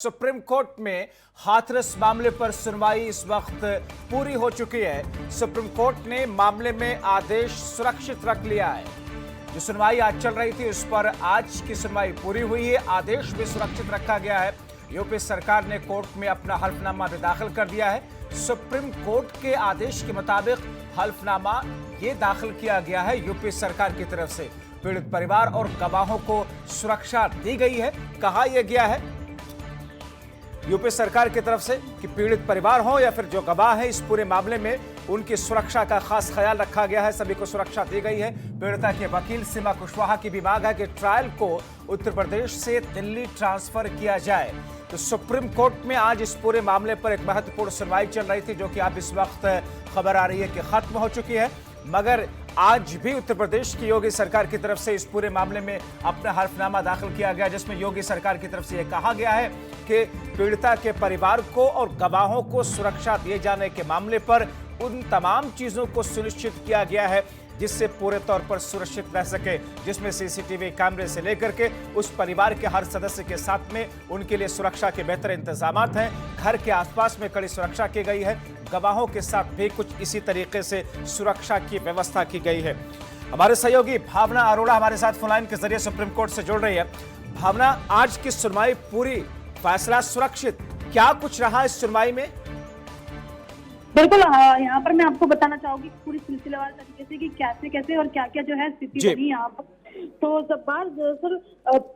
Supreme court में हाथरस मामले पर सुनवाई इस वक्त पूरी हो चुकी है। सुप्रीम कोर्ट ने मामले में आदेश सुरक्षित रख लिया है। जो सुनवाई आज चल रही थी उस पर आज की सुनवाई पूरी हुई है। आदेश भी सुरक्षित रखा गया है। यूपी सरकार ने कोर्ट में अपना हल्फनामा भी दाखिल कर दिया है। सुप्रीम कोर्ट के आदेश के मुताबिक हल्फनामा ये दाखिल किया गया है यूपी सरकार की तरफ से। पीड़ित परिवार और गवाहों को सुरक्षा दी गई है। कहा यह गया है यूपी सरकार की तरफ से कि पीड़ित परिवार हो या फिर जो गवाह है इस पूरे मामले में उनकी सुरक्षा का खास ख्याल रखा गया है। सभी को सुरक्षा दी गई है। पीड़िता के वकील सीमा कुशवाहा की भी मांग है कि ट्रायल को उत्तर प्रदेश से दिल्ली ट्रांसफर किया जाए। तो सुप्रीम कोर्ट में आज इस पूरे मामले पर एक महत्वपूर्ण सुनवाई चल रही थी, जो कि अब इस वक्त खबर आ रही है कि खत्म हो चुकी है। मगर आज भी उत्तर प्रदेश की योगी सरकार की तरफ से इस पूरे मामले में अपना हल्फनामा दाखिल किया गया, जिसमें योगी सरकार की तरफ से यह कहा गया है कि पीड़िता के परिवार को और गवाहों को सुरक्षा दिए जाने के मामले पर उन तमाम चीजों को सुनिश्चित किया गया है जिससे पूरे तौर पर सुरक्षित रह सके, जिसमें सीसीटीवी कैमरे से लेकर के उस परिवार के हर सदस्य के साथ में उनके लिए सुरक्षा के बेहतर इंतजाम हैं। घर के आसपास में कड़ी सुरक्षा की गई है। गवाहों के साथ भी कुछ इसी तरीके से सुरक्षा की व्यवस्था की गई है। हमारे सहयोगी भावना अरोड़ा हमारे साथ फोनलाइन के जरिए सुप्रीम कोर्ट से जुड़ रही है। भावना, आज की सुनवाई पूरी, फैसला सुरक्षित, क्या कुछ रहा इस सुनवाई में? बिल्कुल, यहाँ पर मैं आपको बताना चाहूंगी पूरी सिलसिलेवार तरीके से कि कैसे कैसे और क्या क्या जो है स्थिति बनी यहाँ पर। तो जब्बार, दरअसल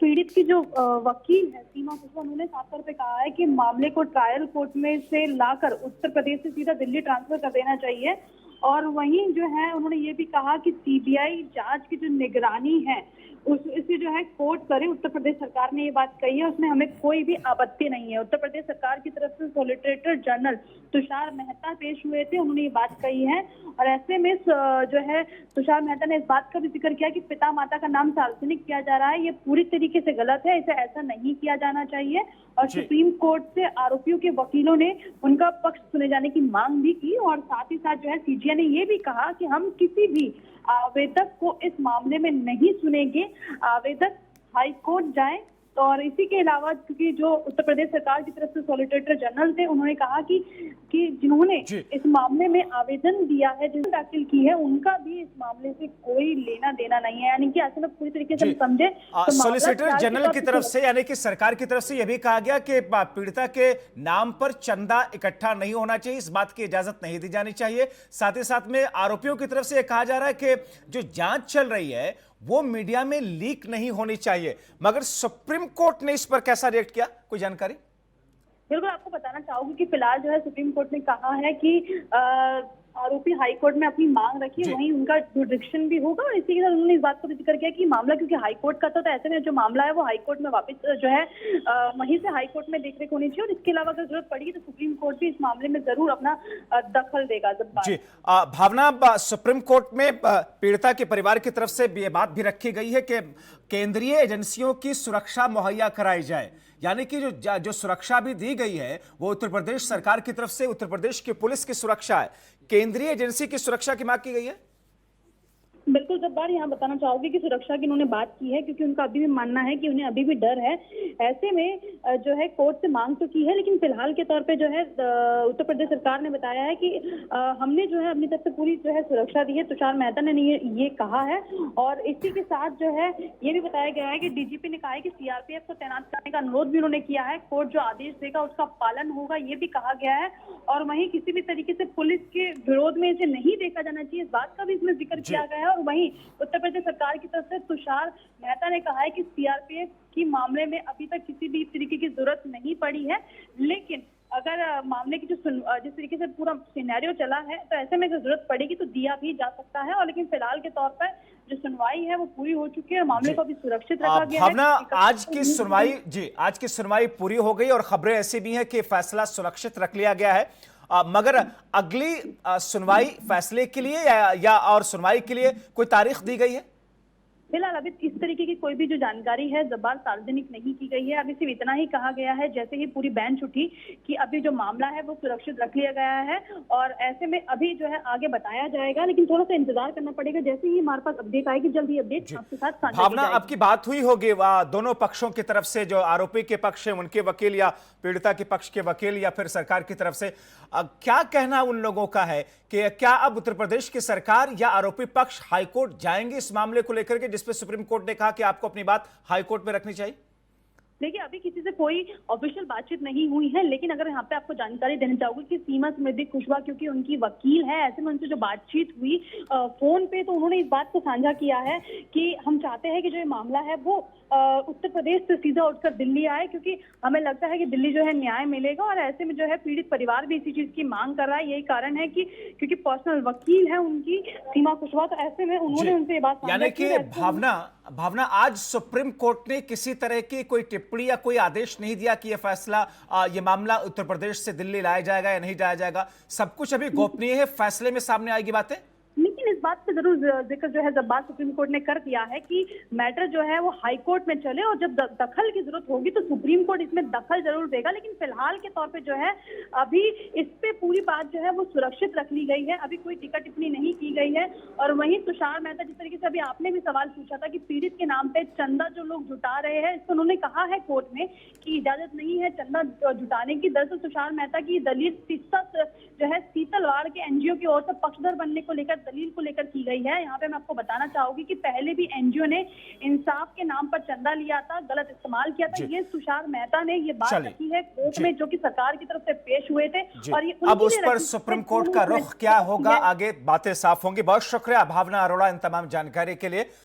पीड़ित की जो वकील है सीमा कुशवाहा, उन्होंने साफ तौर पे कहा है कि मामले को ट्रायल कोर्ट में से लाकर उत्तर प्रदेश से सीधा दिल्ली ट्रांसफर कर देना चाहिए। और वहीं जो है उन्होंने ये भी कहा कि सीबीआई जांच की जो निगरानी है इसे जो है कोर्ट करे। उत्तर प्रदेश सरकार ने ये बात कही है, उसमें हमें कोई भी आपत्ति नहीं है। उत्तर प्रदेश सरकार की तरफ से सॉलिसिटर जनरल तुषार मेहता पेश हुए थे, उन्होंने ये बात कही है। और ऐसे में जो है तुषार मेहता ने इस बात का भी जिक्र किया कि पिता माता का नाम सार्वजनिक किया जा रहा है, ये पूरी तरीके से गलत है, इसे ऐसा नहीं किया जाना चाहिए। और सुप्रीम कोर्ट से आरोपियों के वकीलों ने उनका पक्ष सुने जाने की मांग भी की। और साथ ही साथ जो है सीजीआई ने ये भी कहा कि हम किसी भी आवेदक को इस मामले में नहीं सुनेंगे, आवेदक हाई कोर्ट जाए। और इसी के अलावा क्योंकि जो उत्तर प्रदेश सरकार की तरफ से सॉलिसिटर जनरल थे, उन्होंने कहा कि जिन्होंने इस मामले में आवेदन दिया है, जिन्होंने दाखिल की है, उनका भी इस मामले से कोई लेना देना नहीं है। यानी कि ऐसे में पूरी तरीके से समझे तो सॉलिसिटर जनरल की तरफ से यानी कि सरकार की तरफ से यह भी कहा गया कि पीड़िता के नाम पर चंदा इकट्ठा नहीं होना चाहिए, इस बात की इजाजत नहीं दी जानी चाहिए। साथ ही साथ में आरोपियों की तरफ से यह कहा जा रहा है कि जो जांच चल रही है वो मीडिया में लीक नहीं होनी चाहिए। मगर सुप्रीम कोर्ट ने इस पर कैसा रिएक्ट किया, कोई जानकारी? बिल्कुल, आपको बताना चाहूंगी कि फिलहाल जो है सुप्रीम कोर्ट ने कहा है कि आरोपी हाई कोर्ट में अपनी मांग रखी, वहीं उनका जुडिक्शन भी होगा। और इसी के साथ उन्होंने इस बात को भी जिक्र किया कि मामला क्योंकि हाई कोर्ट का था, तो ऐसे में जो मामला है वो हाई कोर्ट में वापस जो है वहीं से हाई कोर्ट में देखरेख होनी चाहिए। और इसके अलावा अगर जरूरत पड़ेगी तो सुप्रीम कोर्ट भी इस मामले में जरूर अपना दखल देगा। जी भावना, सुप्रीम कोर्ट में पीड़िता के परिवार की तरफ से ये बात भी रखी गई है कि केंद्रीय एजेंसियों की सुरक्षा मुहैया कराई जाए, यानी कि जो सुरक्षा भी दी गई है वो उत्तर प्रदेश सरकार की तरफ से उत्तर प्रदेश की पुलिस की सुरक्षा है, केंद्रीय एजेंसी की सुरक्षा की मांग की गई है। बिल्कुल जब्बार, यहाँ बताना चाहूंगी कि सुरक्षा की उन्होंने बात की है क्योंकि उनका अभी भी मानना है कि उन्हें अभी भी डर है। ऐसे में जो है कोर्ट से मांग तो की है, लेकिन फिलहाल के तौर पे जो है उत्तर प्रदेश सरकार ने बताया है कि हमने जो है अपनी तरफ से पूरी जो है सुरक्षा दी है। तुषार मेहता ने ये कहा है। और इसी के साथ जो है ये भी बताया गया है कि डीजीपी ने कहा है कि सीआरपीएफ को तैनात करने का अनुरोध भी उन्होंने किया है। कोर्ट जो आदेश देगा उसका पालन होगा, ये भी कहा गया है। और वहीं किसी भी तरीके से पुलिस के विरोध में इसे नहीं देखा जाना चाहिए, इस बात का भी इसमें जिक्र किया गया है। और वहीं उत्तर प्रदेश सरकार की तरफ से तुषार मेहता ने कहा है कि सीआरपीएफ की मामले में अभी तक किसी भी तरीके की जरूरत नहीं पड़ी है, लेकिन अगर मामले की जिस तरीके से पूरा सिनेरियो चला है तो ऐसे में जरूरत पड़ेगी तो दिया भी जा सकता है। और लेकिन फिलहाल के तौर पर जो सुनवाई है वो पूरी हो चुकी है, मामले को भी सुरक्षित रखा गया है। आज की सुनवाई पूरी हो गई और खबरें ऐसी भी हैं कि फैसला सुरक्षित रख लिया गया है। मगर अगली सुनवाई फैसले के लिए या और सुनवाई के लिए कोई तारीख दी गई है? फिलहाल अभी इस तरीके की कोई भी जो जानकारी है जबार सार्वजनिक नहीं की गई है। अभी सिर्फ इतना ही कहा गया है जैसे ही पूरी बेंच उठी कि अभी जो मामला है वो सुरक्षित रख लिया गया है और ऐसे में अभी जो है आगे बताया जाएगा, लेकिन थोड़ा सा इंतजार करना पड़ेगा। जैसे ही हमारे पास अपडेट आएगी जल्द ही अपडेट आपके साथ साझा की भावना, जाएगी। आपकी बात हुई होगी दोनों पक्षों की तरफ से, जो आरोपी के पक्ष है उनके वकील या पीड़िता के पक्ष के वकील या फिर सरकार की तरफ से, क्या कहना उन लोगों का है कि क्या अब उत्तर प्रदेश की सरकार या आरोपी पक्ष हाईकोर्ट जाएंगे इस मामले को लेकर के, जिसपे सुप्रीम कोर्ट ने कहा कि आपको अपनी बात हाईकोर्ट में रखनी चाहिए? देखिए अभी किसी से कोई ऑफिशियल बातचीत नहीं हुई है, लेकिन अगर यहाँ पे आपको जानकारी देना चाहूंगी कि सीमा समृद्धि कुशवाहा क्योंकि उनकी वकील है, ऐसे में उनसे जो बातचीत हुई फोन पे, तो उन्होंने इस बात को साझा किया है कि हम चाहते हैं कि जो ये मामला है वो उत्तर प्रदेश से सीधा उठकर दिल्ली आए, क्योंकि हमें लगता है कि दिल्ली जो है न्याय मिलेगा। और ऐसे में जो है पीड़ित परिवार भी इसी चीज की मांग कर रहा है। यही कारण है कि क्योंकि पर्सनल वकील है उनकी सीमा कुशवाहा, तो ऐसे में उन्होंने उनसे ये बात साझा यानी की कि है। भावना, आज सुप्रीम कोर्ट ने किसी तरह की कोई टिप्पणी या कोई आदेश नहीं दिया कि यह फैसला, ये मामला उत्तर प्रदेश से दिल्ली लाया जाएगा या नहीं लाया जाएगा, सब कुछ अभी गोपनीय है, फैसले में सामने आएगी बातें? लेकिन इस बात पे जरूर जिक्र जो है जब्बार सुप्रीम कोर्ट ने कर दिया है कि मैटर जो है वो हाई कोर्ट में चले और जब दखल की जरूरत होगी तो सुप्रीम कोर्ट इसमें दखल जरूर देगा। लेकिन फिलहाल के तौर पे जो है अभी इस पे पूरी बात जो है वो सुरक्षित रख ली गई है, अभी कोई टीका टिप्पणी नहीं की गई है। और वहीं तुषार मेहता, जिस तरीके से अभी आपने भी सवाल पूछा था कि पीड़ित के नाम पे चंदा जो लोग जुटा रहे हैं, इसको उन्होंने कहा है कोर्ट में कि इजाजत नहीं है चंदा जुटाने की। दरअसल तुषार मेहता की दलील जो है शीतलवाड़ के एनजीओ की ओर से पक्षधर बनने को लेकर, दलील को लेकर की गई है। यहाँ पे मैं आपको बताना चाहूंगी कि पहले भी एनजीओ ने इंसाफ के नाम पर चंदा लिया था, गलत इस्तेमाल किया था। ये तुषार मेहता ने ये बात रखी है कोर्ट में, जो कि सरकार की तरफ से पेश हुए थे। और ये अब उस पर सुप्रीम कोर्ट का रुख क्या होगा, आगे बातें साफ होंगी। बहुत शुक्रिया भावना अरोड़ा इन तमाम जानकारी के लिए।